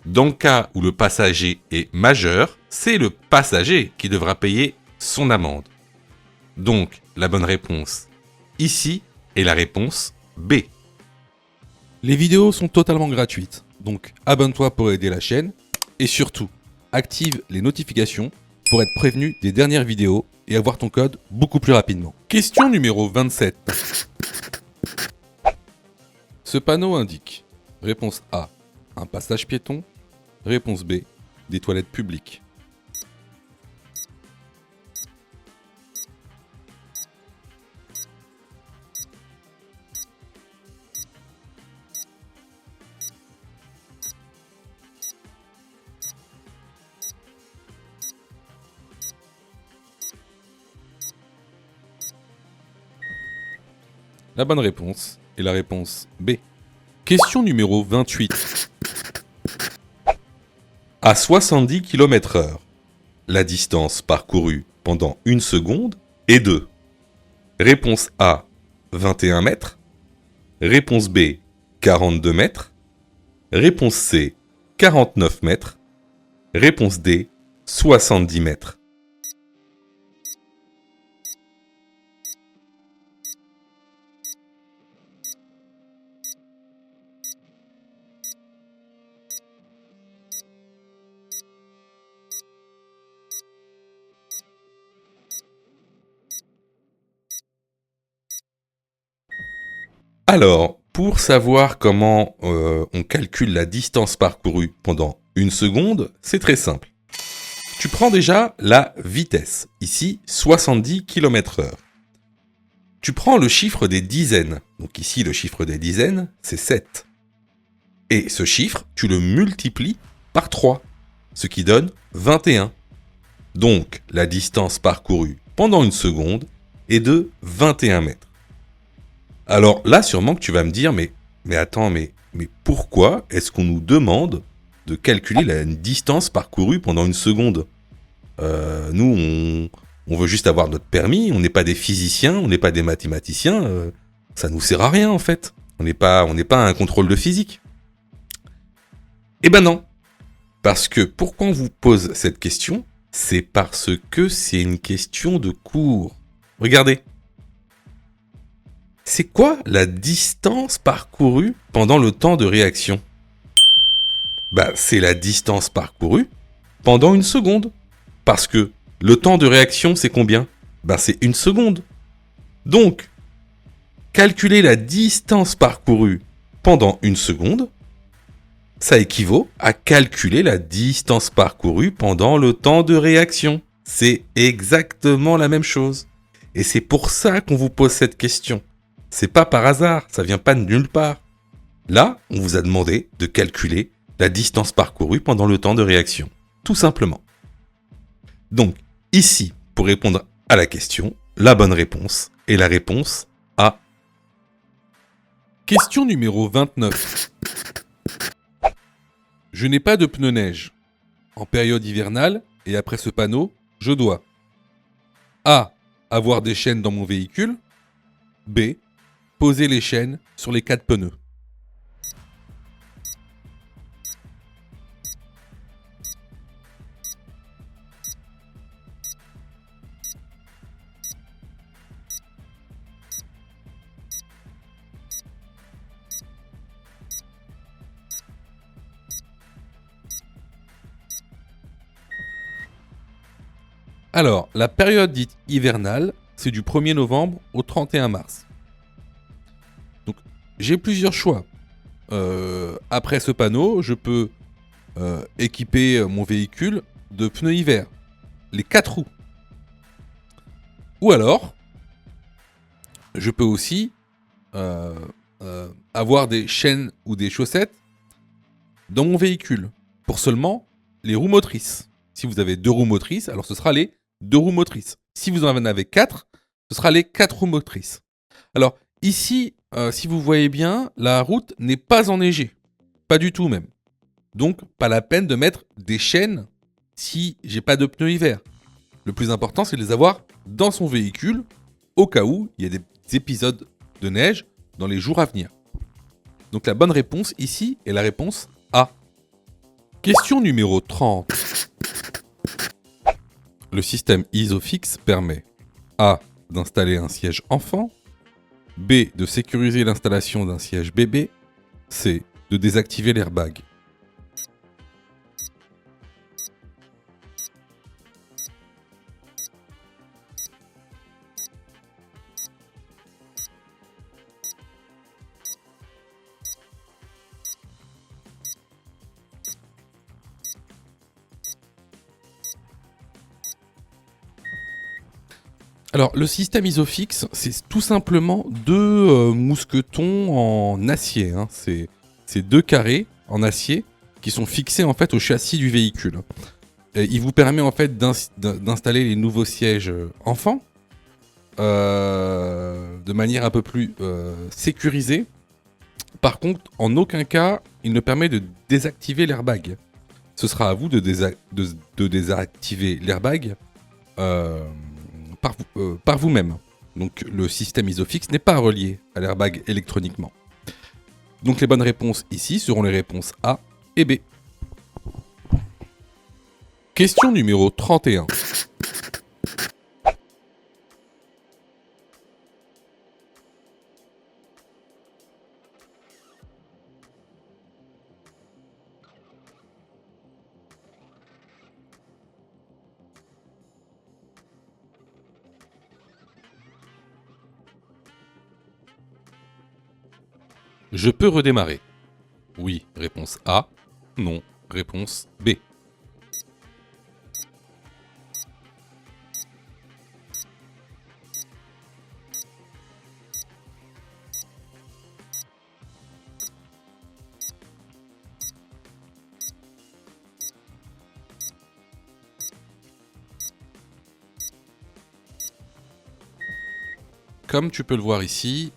Dans le cas où le passager est majeur, c'est le passager qui devra payer son amende. Donc, la bonne réponse ici est la réponse B. Les vidéos sont totalement gratuites, donc abonne-toi pour aider la chaîne et surtout, active les notifications pour être prévenu des dernières vidéos et avoir ton code beaucoup plus rapidement. Question numéro 27. Ce panneau indique réponse A, un passage piéton, réponse B, des toilettes publiques. La bonne réponse est la réponse B. Question numéro 28. À 70 km/h, la distance parcourue pendant une seconde est de réponse A, 21 mètres, réponse B, 42 mètres, réponse C, 49 mètres, réponse D, 70 mètres. Alors, pour savoir comment on calcule la distance parcourue pendant une seconde, c'est très simple. Tu prends déjà la vitesse, ici 70 km/h. Tu prends le chiffre des dizaines, donc ici le chiffre des dizaines, c'est 7. Et ce chiffre, tu le multiplies par 3, ce qui donne 21. Donc, la distance parcourue pendant une seconde est de 21 mètres. Alors là, sûrement que tu vas me dire, mais attends, mais pourquoi est-ce qu'on nous demande de calculer la distance parcourue pendant une seconde ? Nous, on veut juste avoir notre permis, on n'est pas des physiciens, on n'est pas des mathématiciens, ça nous sert à rien en fait. On n'est pas à un contrôle de physique. Eh ben non. Parce que pourquoi on vous pose cette question ? C'est parce que c'est une question de cours. Regardez. C'est quoi la distance parcourue pendant le temps de réaction ? Bah, c'est la distance parcourue pendant une seconde. Parce que le temps de réaction, c'est combien ? Bah, c'est une seconde. Donc, calculer la distance parcourue pendant une seconde, ça équivaut à calculer la distance parcourue pendant le temps de réaction. C'est exactement la même chose. Et c'est pour ça qu'on vous pose cette question. C'est pas par hasard, ça vient pas de nulle part. Là, on vous a demandé de calculer la distance parcourue pendant le temps de réaction. Tout simplement. Donc, ici, pour répondre à la question, la bonne réponse est la réponse A. Question numéro 29. Je n'ai pas de pneus neige. En période hivernale et après ce panneau, je dois A. Avoir des chaînes dans mon véhicule. B. Poser les chaînes sur les 4 pneus. Alors, la période dite hivernale, c'est du 1er novembre au 31 mars. Donc, j'ai plusieurs choix. Après ce panneau, je peux équiper mon véhicule de pneus hiver, les 4 roues. Ou alors, je peux aussi avoir des chaînes ou des chaussettes dans mon véhicule pour seulement les roues motrices. Si vous avez 2 roues motrices, alors ce sera les 2 roues motrices. Si vous en avez 4, ce sera les 4 roues motrices. Alors ici, si vous voyez bien, la route n'est pas enneigée. Pas du tout même. Donc pas la peine de mettre des chaînes si j'ai pas de pneus hiver. Le plus important, c'est de les avoir dans son véhicule au cas où il y a des épisodes de neige dans les jours à venir. Donc la bonne réponse ici est la réponse A. Question numéro 30. Le système Isofix permet A. d'installer un siège enfant, B. de sécuriser l'installation d'un siège bébé, C. de désactiver l'airbag. Alors, le système Isofix, c'est tout simplement 2 mousquetons en acier. Hein. C'est 2 carrés en acier qui sont fixés en fait au châssis du véhicule. Et il vous permet en fait d'installer les nouveaux sièges enfants de manière un peu plus sécurisée. Par contre, en aucun cas, il ne permet de désactiver l'airbag. Ce sera à vous de désactiver l'airbag par vous-même. Donc le système Isofix n'est pas relié à l'airbag électroniquement. Donc les bonnes réponses ici seront les réponses A et B. Question numéro 31. Je peux redémarrer. Oui, réponse A. Non, réponse B. Comme tu peux le voir ici,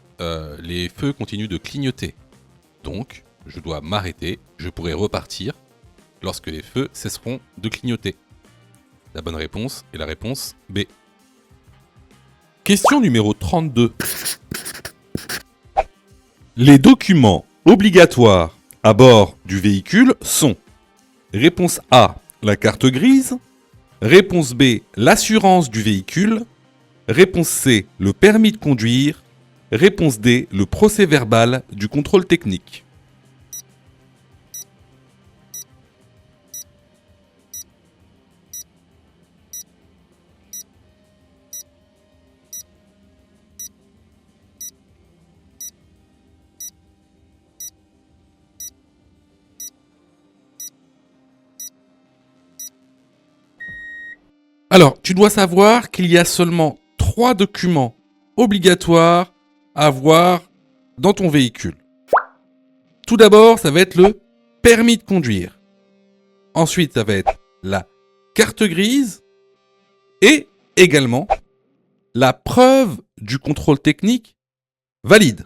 les feux continuent de clignoter. Donc, je dois m'arrêter, je pourrai repartir lorsque les feux cesseront de clignoter. La bonne réponse est la réponse B. Question numéro 32. Les documents obligatoires à bord du véhicule sont: réponse A, la carte grise, réponse B, l'assurance du véhicule, réponse C, le permis de conduire, réponse D, le procès-verbal du contrôle technique. Alors, tu dois savoir qu'il y a seulement 3 documents obligatoires à avoir dans ton véhicule. Tout d'abord, ça va être le permis de conduire. Ensuite, ça va être la carte grise et également la preuve du contrôle technique valide.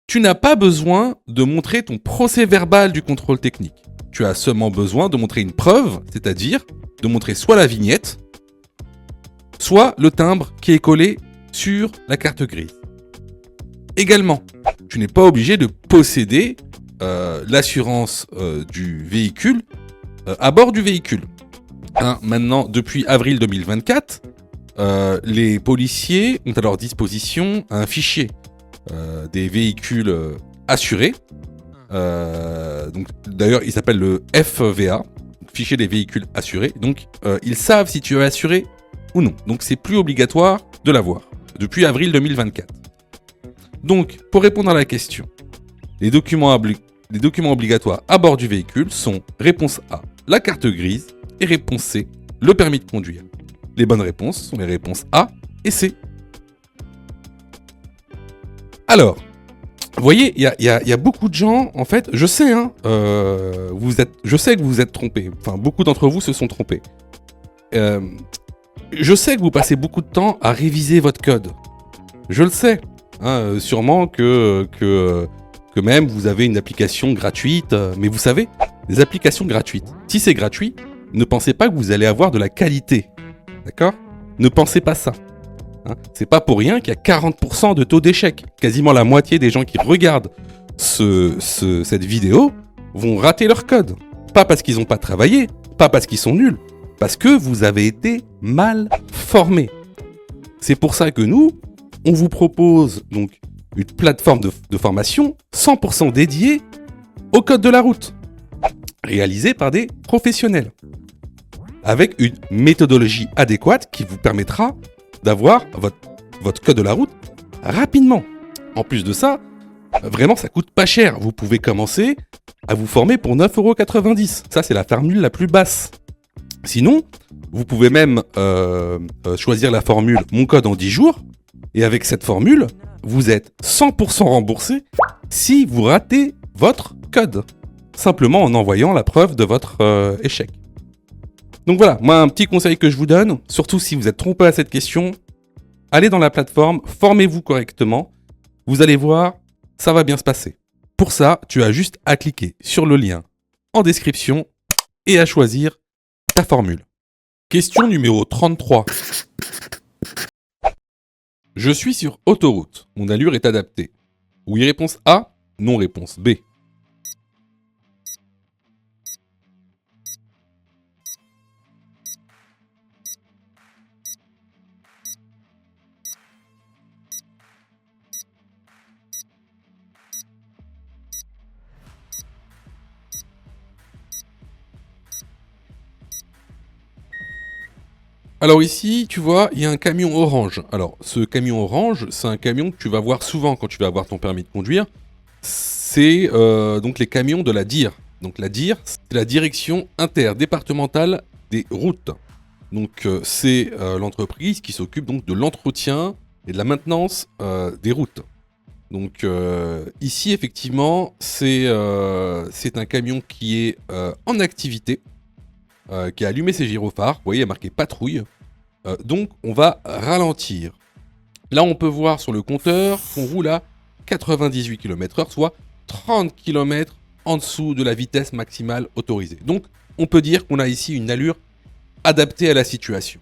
Tu n'as pas besoin de montrer ton procès-verbal du contrôle technique. Tu as seulement besoin de montrer une preuve, c'est-à-dire de montrer soit la vignette, soit le timbre qui est collé sur la carte grise. Également, tu n'es pas obligé de posséder l'assurance du véhicule à bord du véhicule. Hein, maintenant, depuis avril 2024, les policiers ont à leur disposition un fichier des véhicules assurés. Donc, d'ailleurs, il s'appelle le FVA, fichier des véhicules assurés. Donc, ils savent si tu es assuré ou non. Donc, c'est plus obligatoire de l'avoir depuis avril 2024. Donc, pour répondre à la question, les documents obligatoires à bord du véhicule sont réponse A, la carte grise, et réponse C, le permis de conduire. Les bonnes réponses sont les réponses A et C. Alors, vous voyez, il y a beaucoup de gens, en fait, je sais, je sais que vous vous êtes trompés. Enfin, beaucoup d'entre vous se sont trompés. je sais que vous passez beaucoup de temps à réviser votre code. Je le sais. Hein, sûrement que même vous avez une application gratuite. Mais vous savez, les applications gratuites, si c'est gratuit, ne pensez pas que vous allez avoir de la qualité. D'accord ? Ne pensez pas ça. Hein, c'est pas pour rien qu'il y a 40% de taux d'échec. Quasiment la moitié des gens qui regardent cette vidéo vont rater leur code. Pas parce qu'ils n'ont pas travaillé, pas parce qu'ils sont nuls, parce que vous avez été mal formés. C'est pour ça que nous, on vous propose donc une plateforme de formation 100% dédiée au code de la route, réalisée par des professionnels, avec une méthodologie adéquate qui vous permettra d'avoir votre code de la route rapidement. En plus de ça, vraiment ça coûte pas cher. Vous pouvez commencer à vous former pour 9,90 €. Ça, c'est la formule la plus basse. Sinon, vous pouvez même choisir la formule Mon code en 10 jours. Et avec cette formule, vous êtes 100% remboursé si vous ratez votre code. Simplement en envoyant la preuve de votre échec. Donc voilà, moi un petit conseil que je vous donne, surtout si vous êtes trompé à cette question, allez dans la plateforme, formez-vous correctement. Vous allez voir, ça va bien se passer. Pour ça, tu as juste à cliquer sur le lien en description et à choisir ta formule. Question numéro 33. Je suis sur autoroute. Mon allure est adaptée. Oui, réponse A. Non, réponse B. Alors ici, tu vois, il y a un camion orange. Alors, ce camion orange, c'est un camion que tu vas voir souvent quand tu vas avoir ton permis de conduire. C'est donc les camions de la DIR. Donc la DIR, c'est la direction interdépartementale des routes. Donc c'est l'entreprise qui s'occupe donc de l'entretien et de la maintenance des routes. Donc ici, effectivement, c'est un camion qui est en activité. Qui a allumé ses gyrophares. Vous voyez, il y a marqué patrouille. Donc, on va ralentir. Là, on peut voir sur le compteur qu'on roule à 98 km/h, soit 30 km en dessous de la vitesse maximale autorisée. Donc, on peut dire qu'on a ici une allure adaptée à la situation.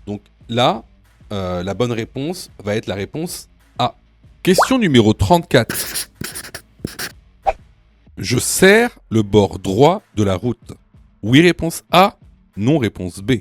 Donc là, la bonne réponse va être la réponse A. Question numéro 34. Je serre le bord droit de la route. Oui, réponse A. Non, réponse B.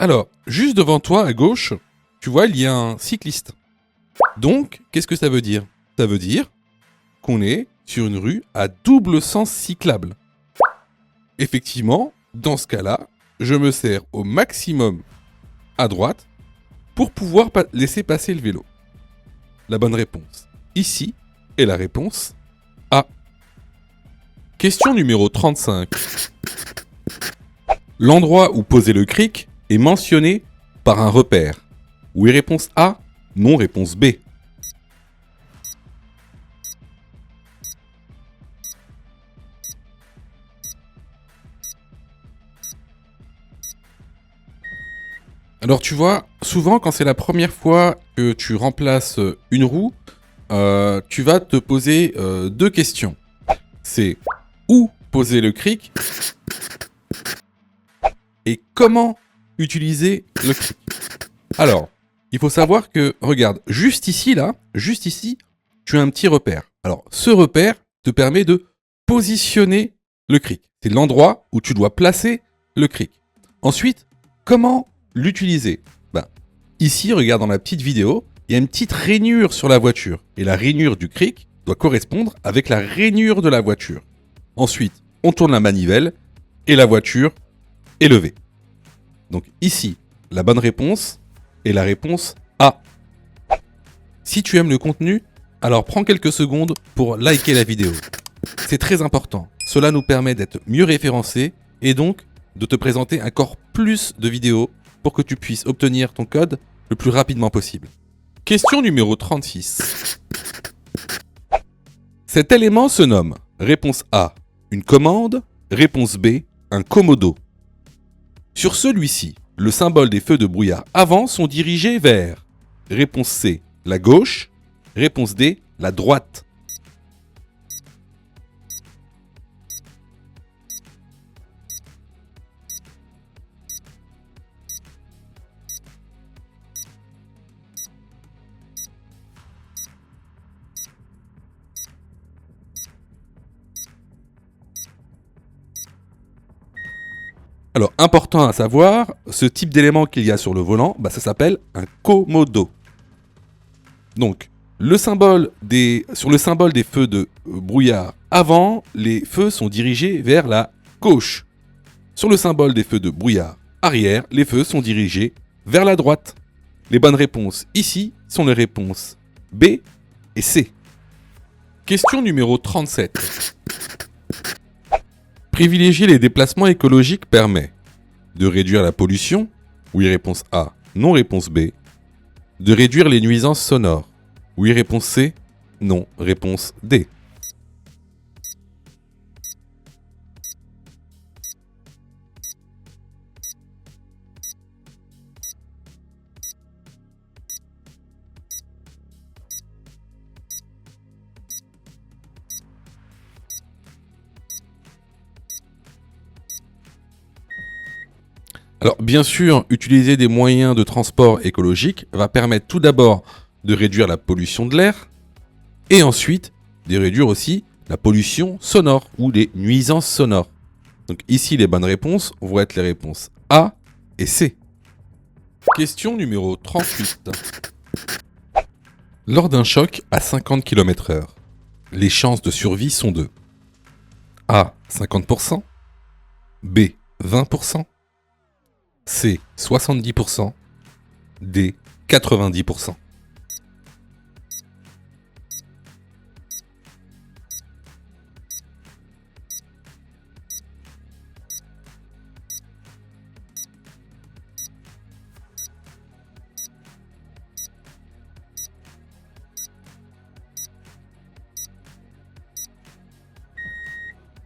Alors, juste devant toi, à gauche, tu vois, il y a un cycliste. Donc, qu'est-ce que ça veut dire ? Ça veut dire qu'on est sur une rue à double sens cyclable. Effectivement, dans ce cas-là, je me serre au maximum à droite pour pouvoir laisser passer le vélo. La bonne réponse ici est la réponse A. Question numéro 35. L'endroit où poser le cric est mentionné par un repère. Oui, réponse A. Non, réponse B. Alors tu vois, souvent quand c'est la première fois que tu remplaces une roue, tu vas te poser deux questions. C'est où poser le cric et comment utiliser le cric. Alors, il faut savoir que, regarde, juste ici, tu as un petit repère. Alors, ce repère te permet de positionner le cric. C'est l'endroit où tu dois placer le cric. Ensuite, comment l'utiliser ? Ici, regarde dans la petite vidéo, il y a une petite rainure sur la voiture. Et la rainure du cric doit correspondre avec la rainure de la voiture. Ensuite, on tourne la manivelle et la voiture est levée. Donc ici, la bonne réponse est la réponse A. Si tu aimes le contenu, alors prends quelques secondes pour liker la vidéo. c'est très important. Cela nous permet d'être mieux référencés et donc de te présenter encore plus de vidéos pour que tu puisses obtenir ton code le plus rapidement possible. Question numéro 36. Cet élément se nomme, réponse A, une commande, réponse B, un commodo. Sur celui-ci, le symbole des feux de brouillard avant sont dirigés vers, réponse C, la gauche, réponse D, la droite. Alors, important à savoir, ce type d'élément qu'il y a sur le volant, ça s'appelle un commodo. Donc, sur le symbole des feux de brouillard avant, les feux sont dirigés vers la gauche. Sur le symbole des feux de brouillard arrière, les feux sont dirigés vers la droite. Les bonnes réponses ici sont les réponses B et C. Question numéro 37. Privilégier les déplacements écologiques permet de réduire la pollution, oui réponse A, non réponse B, de réduire les nuisances sonores, oui réponse C, non réponse D. Alors, bien sûr, utiliser des moyens de transport écologiques va permettre tout d'abord de réduire la pollution de l'air et ensuite de réduire aussi la pollution sonore ou les nuisances sonores. Donc ici, les bonnes réponses vont être les réponses A et C. Question numéro 38. Lors d'un choc à 50 km/h, les chances de survie sont de A 50%, B 20%, C 70%, D 90%.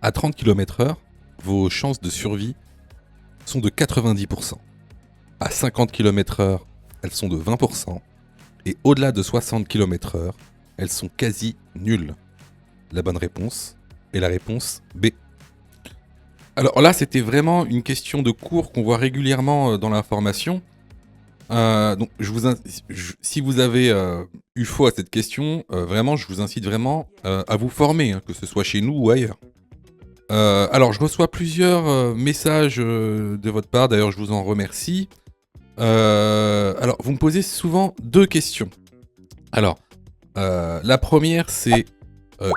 À 30 km/h, vos chances de survie sont de 90%. À 50 km/h, elles sont de 20%. Et au-delà de 60 km/h, elles sont quasi nulles. La bonne réponse est la réponse B. Alors là, c'était vraiment une question de cours qu'on voit régulièrement dans la formation. Donc, si vous avez eu faux à cette question, vraiment, je vous incite vraiment à vous former, que ce soit chez nous ou ailleurs. Alors, je reçois plusieurs messages de votre part, d'ailleurs je vous en remercie. Alors, vous me posez souvent deux questions. Alors, la première c'est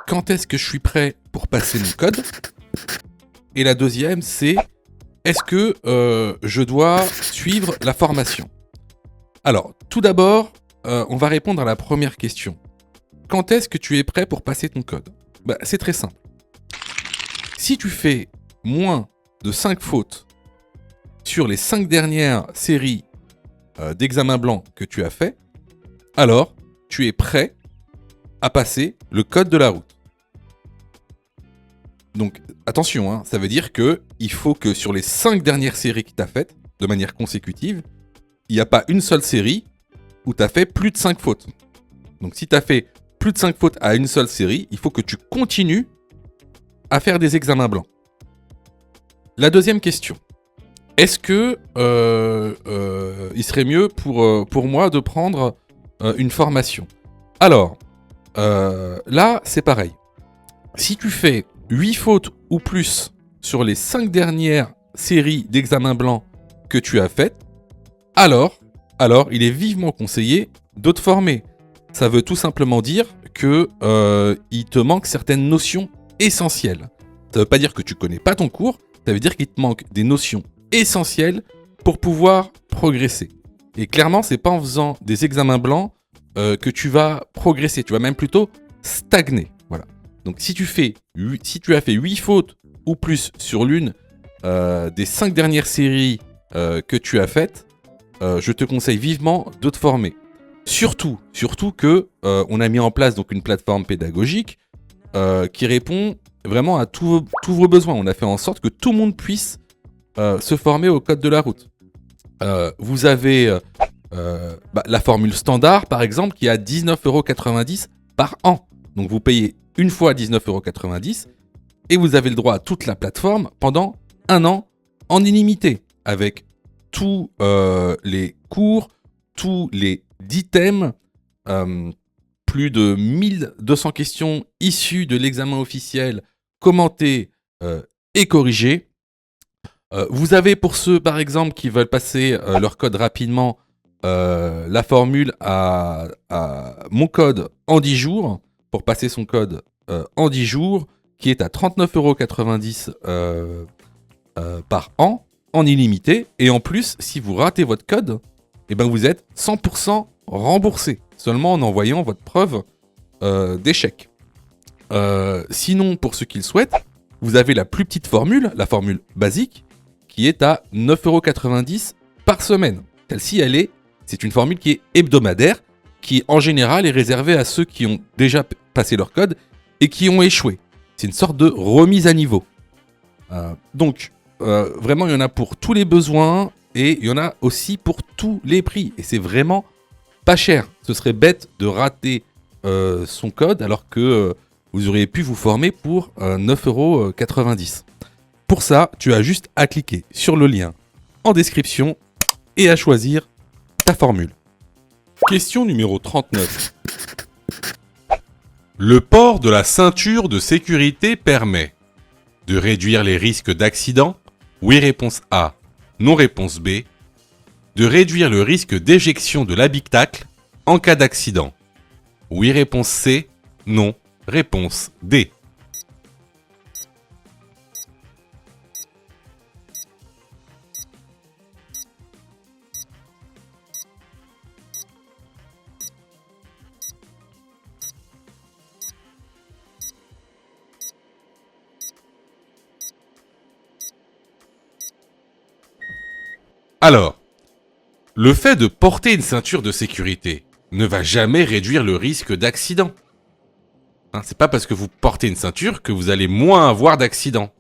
quand est-ce que je suis prêt pour passer mon code ? Et la deuxième c'est est-ce que je dois suivre la formation ? Alors, tout d'abord, on va répondre à la première question. Quand est-ce que tu es prêt pour passer ton code ? C'est très simple. Si tu fais moins de 5 fautes sur les 5 dernières séries d'examens blancs que tu as fait, alors tu es prêt à passer le code de la route. Donc attention, ça veut dire qu'il faut que sur les 5 dernières séries que tu as faites, de manière consécutive, il n'y a pas une seule série où tu as fait plus de 5 fautes. Donc si tu as fait plus de 5 fautes à une seule série, il faut que tu continues à faire des examens blancs. La deuxième question. Est-ce que il serait mieux pour moi de prendre une formation ? Alors, là, c'est pareil. Si tu fais 8 fautes ou plus sur les 5 dernières séries d'examens blancs que tu as faites, alors il est vivement conseillé de te former. Ça veut tout simplement dire que il te manque certaines notions essentielles. Ça veut pas dire que tu connais pas ton cours, ça veut dire qu'il te manque des notions essentielles pour pouvoir progresser. Et clairement, c'est pas en faisant des examens blancs que tu vas progresser, tu vas même plutôt stagner. Voilà. Donc si tu as fait 8 fautes ou plus sur l'une des 5 dernières séries que tu as faites, je te conseille vivement de te former. Surtout que on a mis en place donc une plateforme pédagogique qui répond vraiment à tous vos besoins. On a fait en sorte que tout le monde puisse se former au code de la route. Vous avez la formule standard, par exemple, qui est à 19,90 € par an. Donc vous payez une fois 19,90 € et vous avez le droit à toute la plateforme pendant 1 an en illimité, avec tous les cours, tous les 10 thèmes, plus de 1200 questions issues de l'examen officiel, commentées et corrigées. Vous avez pour ceux, par exemple, qui veulent passer leur code rapidement, la formule à mon code en 10 jours, pour passer son code en 10 jours, qui est à 39,90 € par an, en illimité. Et en plus, si vous ratez votre code, eh ben vous êtes 100% remboursé, seulement en envoyant votre preuve d'échec. Sinon, pour ceux qui le souhaitent, vous avez la plus petite formule, la formule basique, qui est à 9,90 € par semaine. Celle-ci, c'est une formule qui est hebdomadaire, qui en général est réservée à ceux qui ont déjà passé leur code et qui ont échoué. C'est une sorte de remise à niveau. Donc, vraiment, il y en a pour tous les besoins et il y en a aussi pour tous les prix. Et c'est vraiment pas cher. Ce serait bête de rater son code alors que vous auriez pu vous former pour 9,90 €. Pour ça, tu as juste à cliquer sur le lien en description et à choisir ta formule. Question numéro 39. Le port de la ceinture de sécurité permet de réduire les risques d'accident. Oui, réponse A. Non, réponse B. De réduire le risque d'éjection de l'habitacle en cas d'accident. Oui, réponse C. Non, réponse D. Alors, le fait de porter une ceinture de sécurité ne va jamais réduire le risque d'accident. C'est pas parce que vous portez une ceinture que vous allez moins avoir d'accidents.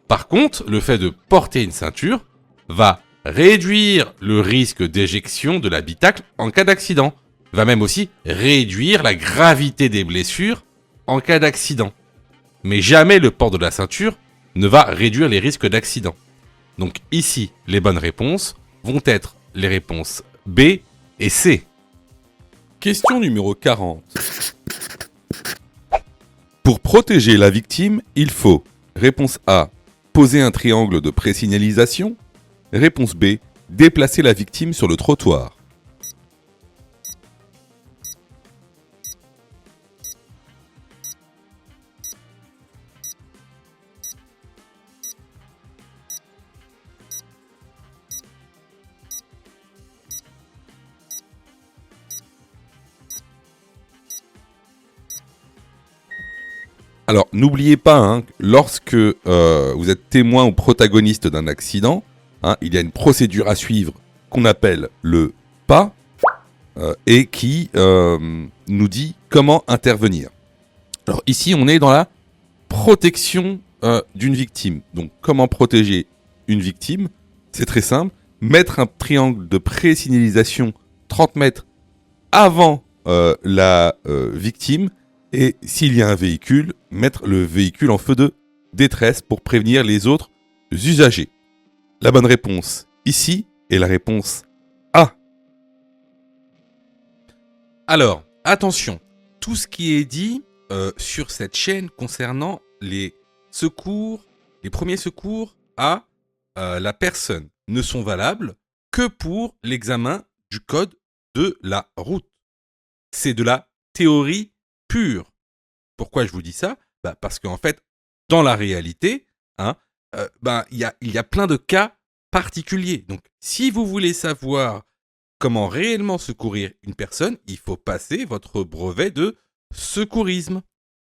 Par contre, le fait de porter une ceinture va réduire le risque d'éjection de l'habitacle en cas d'accident. Va même aussi réduire la gravité des blessures en cas d'accident. Mais jamais le port de la ceinture ne va réduire les risques d'accident. Donc ici, les bonnes réponses vont être les réponses B et C. Question numéro 40. Pour protéger la victime, il faut, réponse A, poser un triangle de présignalisation. Réponse B, déplacer la victime sur le trottoir. Alors, n'oubliez pas, lorsque vous êtes témoin ou protagoniste d'un accident, il y a une procédure à suivre qu'on appelle le PA et qui nous dit comment intervenir. Alors ici, on est dans la protection d'une victime. Donc, comment protéger une victime? C'est très simple. Mettre un triangle de pré-signalisation 30 mètres avant la victime. Et s'il y a un véhicule, mettre le véhicule en feu de détresse pour prévenir les autres usagers. La bonne réponse ici est la réponse A. Alors, attention, tout ce qui est dit sur cette chaîne concernant les secours, les premiers secours à la personne ne sont valables que pour l'examen du code de la route. C'est de la théorie pure. Pourquoi je vous dis ça? Parce qu'en fait, dans la réalité, il y a plein de cas particuliers. Donc, si vous voulez savoir comment réellement secourir une personne, il faut passer votre brevet de secourisme.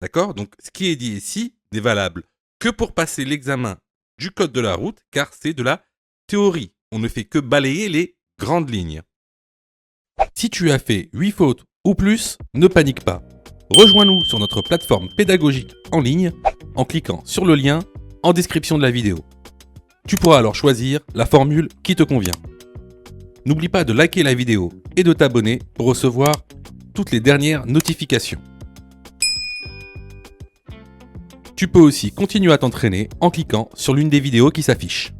D'accord? Donc, ce qui est dit ici n'est valable que pour passer l'examen du code de la route, car c'est de la théorie. On ne fait que balayer les grandes lignes. Si tu as fait 8 fautes ou plus, ne panique pas. Rejoins-nous sur notre plateforme pédagogique en ligne en cliquant sur le lien en description de la vidéo. Tu pourras alors choisir la formule qui te convient. N'oublie pas de liker la vidéo et de t'abonner pour recevoir toutes les dernières notifications. Tu peux aussi continuer à t'entraîner en cliquant sur l'une des vidéos qui s'affichent.